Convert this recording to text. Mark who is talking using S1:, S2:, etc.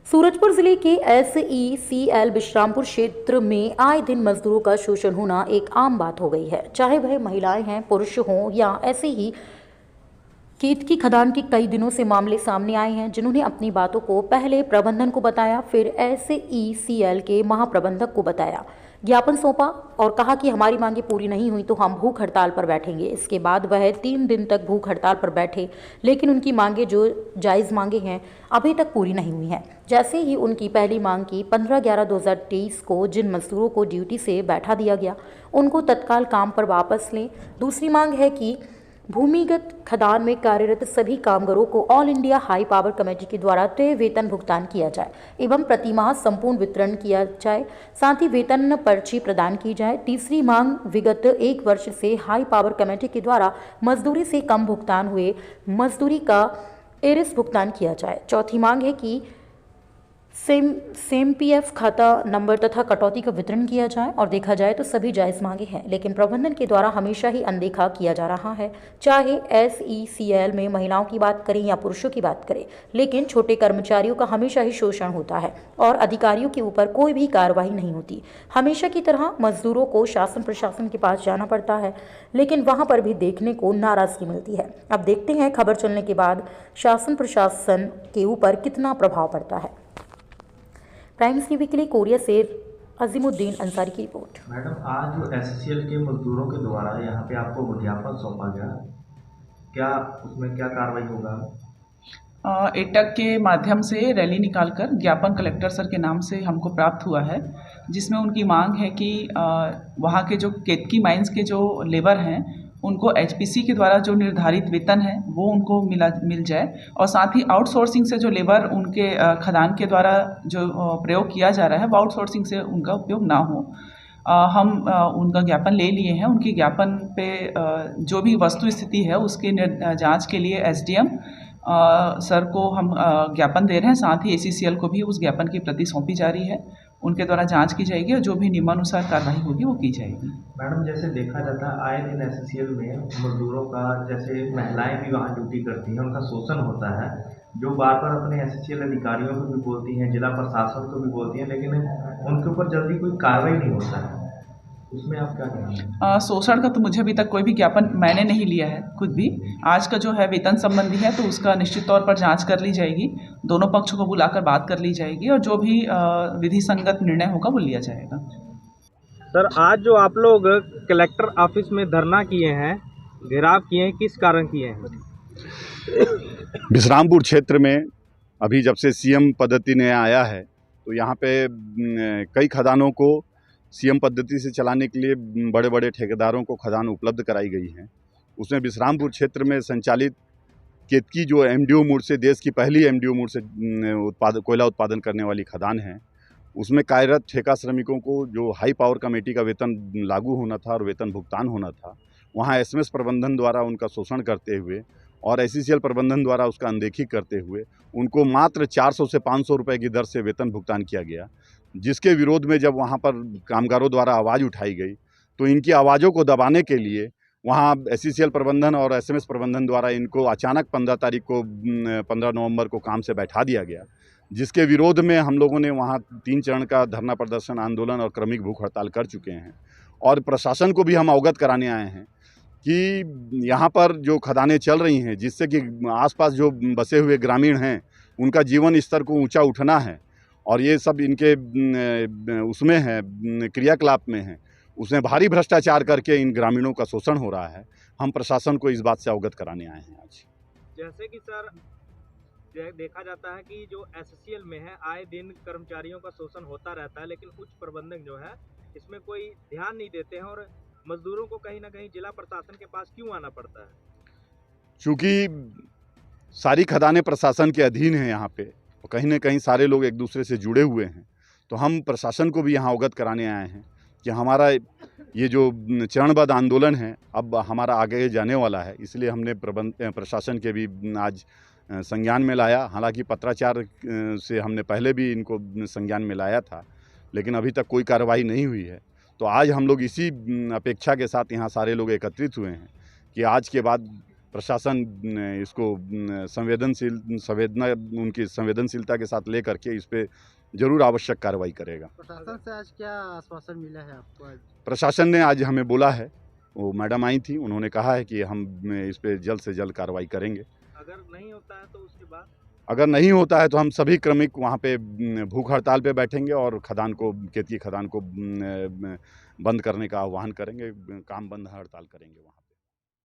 S1: सूरजपुर जिले के SECL विश्रामपुर क्षेत्र में आए दिन मजदूरों का शोषण होना एक आम बात हो गई है। चाहे वह महिलाएं हैं, पुरुष हों या ऐसे ही केतकी खदान के कई दिनों से मामले सामने आए हैं, जिन्होंने अपनी बातों को पहले प्रबंधन को बताया, फिर SECL के महाप्रबंधक को बताया, ज्ञापन सौंपा और कहा कि हमारी मांगे पूरी नहीं हुई तो हम भूख हड़ताल पर बैठेंगे। इसके बाद वह 3 दिन तक भूख हड़ताल पर बैठे, लेकिन उनकी मांगे जो जायज़ मांगे हैं अभी तक पूरी नहीं हुई हैं। जैसे ही उनकी पहली मांग की 15/11/2023 को जिन मजदूरों को ड्यूटी से बैठा दिया गया, उनको तत्काल काम पर वापस लें। दूसरी मांग है कि भूमिगत खदान में कार्यरत सभी कामगारों को all India high power committee के द्वारा तय वेतन भुगतान किया जाए एवं प्रतिमाह संपूर्ण वितरण किया जाए, साथ ही वेतन पर्ची प्रदान की जाए। तीसरी मांग, विगत 1 वर्ष से हाई पावर कमेटी के द्वारा मजदूरी से कम भुगतान हुए मजदूरी का एरिस भुगतान किया जाए। चौथी मांग है कि सेम PF खाता नंबर तथा कटौती का वितरण किया जाए। और देखा जाए तो सभी जायज़ मांगे हैं, लेकिन प्रबंधन के द्वारा हमेशा ही अनदेखा किया जा रहा है। चाहे SECL में महिलाओं की बात करें या पुरुषों की बात करें, लेकिन छोटे कर्मचारियों का हमेशा ही शोषण होता है और अधिकारियों के ऊपर कोई भी कार्रवाई नहीं होती। हमेशा की तरह मजदूरों को शासन प्रशासन के पास जाना पड़ता है, लेकिन वहाँ पर भी देखने को नाराज़गी मिलती है। अब देखते हैं खबर चलने के बाद शासन प्रशासन के ऊपर कितना प्रभाव पड़ता है। प्राइम्स टीवी के लिए कोरिया से अजीमुद्दीन अंसारी की रिपोर्ट।
S2: मैडम, आज जो SECL के मजदूरों के द्वारा यहाँ पे आपको ज्ञापन सौंपा गया, क्या उसमें क्या कार्रवाई होगा?
S3: एटक के माध्यम से रैली निकालकर ज्ञापन कलेक्टर सर के नाम से हमको प्राप्त हुआ है, जिसमें उनकी मांग है कि वहाँ के जो केतकी माइंस के जो लेबर हैं उनको HPC के द्वारा जो निर्धारित वेतन है वो उनको मिल जाए, और साथ ही आउटसोर्सिंग से जो लेबर उनके खदान के द्वारा जो प्रयोग किया जा रहा है वो आउटसोर्सिंग से उनका उपयोग ना हो। हम उनका ज्ञापन ले लिए हैं। उनके ज्ञापन पे जो भी वस्तु स्थिति है उसके जांच के लिए SDM सर को हम ज्ञापन दे रहे हैं। साथ ही ACCL को भी उस ज्ञापन की प्रति सौंपी जा रही है। उनके द्वारा जांच की जाएगी और जो भी नियमानुसार कार्रवाई होगी वो की जाएगी।
S2: मैडम, जैसे देखा जाता है आए दिन SECL में मजदूरों का, जैसे महिलाएं भी वहाँ ड्यूटी करती हैं, उनका शोषण होता है, जो बार बार अपने SECL अधिकारियों को भी बोलती हैं, जिला प्रशासन को भी बोलती हैं, लेकिन उनके ऊपर जल्दी कोई कार्रवाई नहीं होता है। उसमें आप क्या कहेंगे?
S3: शोषण का तो मुझे अभी तक कोई भी ज्ञापन मैंने नहीं लिया है खुद भी। आज का जो है वेतन संबंधी है तो उसका निश्चित तौर पर जांच कर ली जाएगी, दोनों पक्षों को बुलाकर बात कर ली जाएगी और जो भी विधि संगत निर्णय होगा वो लिया जाएगा।
S4: सर, आज जो आप लोग कलेक्टर ऑफिस में धरना किए हैं, घेराव किए हैं, किस कारण किए हैं?
S5: विश्रामपुर क्षेत्र में अभी जब से CM पद्धति ने आया है तो यहाँ पे कई खदानों को CM पद्धति से चलाने के लिए बड़े बड़े ठेकेदारों को खदान उपलब्ध कराई गई हैं। उसमें विश्रामपुर क्षेत्र में संचालित केतकी जो MDO मोड से, देश की पहली MDO मोड से कोयला उत्पादन करने वाली खदान है, उसमें कार्यरत ठेका श्रमिकों को जो हाई पावर कमेटी का वेतन लागू होना था और वेतन भुगतान होना था, वहाँ SMS प्रबंधन द्वारा उनका शोषण करते हुए और SECL प्रबंधन द्वारा उसका अनदेखी करते हुए उनको मात्र 400 से 500 रुपये की दर से वेतन भुगतान किया गया, जिसके विरोध में जब वहाँ पर कामगारों द्वारा आवाज़ उठाई गई तो इनकी आवाज़ों को दबाने के लिए वहाँ SECL प्रबंधन और SMS प्रबंधन द्वारा इनको अचानक 15 नवंबर को काम से बैठा दिया गया, जिसके विरोध में हम लोगों ने वहाँ 3 चरण का धरना प्रदर्शन, आंदोलन और क्रमिक भूख हड़ताल कर चुके हैं। और प्रशासन को भी हम अवगत कराने आए हैं कि यहाँ पर जो खदानें चल रही हैं, जिससे कि आसपास जो बसे हुए ग्रामीण हैं उनका जीवन स्तर को ऊँचा उठना है, और ये सब इनके उसमें है, क्रियाकलाप में है, उसमें भारी भ्रष्टाचार करके इन ग्रामीणों का शोषण हो रहा है। हम प्रशासन को इस बात से अवगत कराने आए हैं आज।
S4: जैसे कि सर देखा जाता है कि जो SECL में है आए दिन कर्मचारियों का शोषण होता रहता है, लेकिन उच्च प्रबंधक जो है इसमें कोई ध्यान नहीं देते हैं और मजदूरों को कहीं ना कहीं जिला प्रशासन के पास क्यों आना पड़ता है?
S5: चूँकि सारी खदानें प्रशासन के अधीन हैं यहाँ पे, और कहीं ना कहीं सारे लोग एक दूसरे से जुड़े हुए हैं, तो हम प्रशासन को भी यहाँ अवगत कराने आए हैं कि हमारा ये जो चरणबद्ध आंदोलन है अब हमारा आगे जाने वाला है। इसलिए हमने प्रशासन के भी आज संज्ञान में लाया। हालांकि पत्राचार से हमने पहले भी इनको संज्ञान में लाया था, लेकिन अभी तक कोई कार्रवाई नहीं हुई है। तो आज हम लोग इसी अपेक्षा के साथ यहाँ सारे लोग एकत्रित हुए हैं कि आज के बाद प्रशासन इसको उनकी संवेदनशीलता के साथ लेकर के इस पे जरूर आवश्यक कार्रवाई करेगा।
S6: प्रशासन से आज क्या आश्वासन मिला है आपको? आज
S5: प्रशासन ने आज हमें बोला है, वो मैडम आई थी, उन्होंने कहा है कि हम इस पे जल्द से जल्द कार्रवाई करेंगे।
S4: अगर नहीं होता है तो उसके बाद
S5: अगर नहीं होता है तो हम सभी क्रमिक वहाँ पे भूख हड़ताल पे बैठेंगे और केतकी खदान को बंद करने का आह्वान करेंगे, काम बंद हड़ताल करेंगे वहाँ।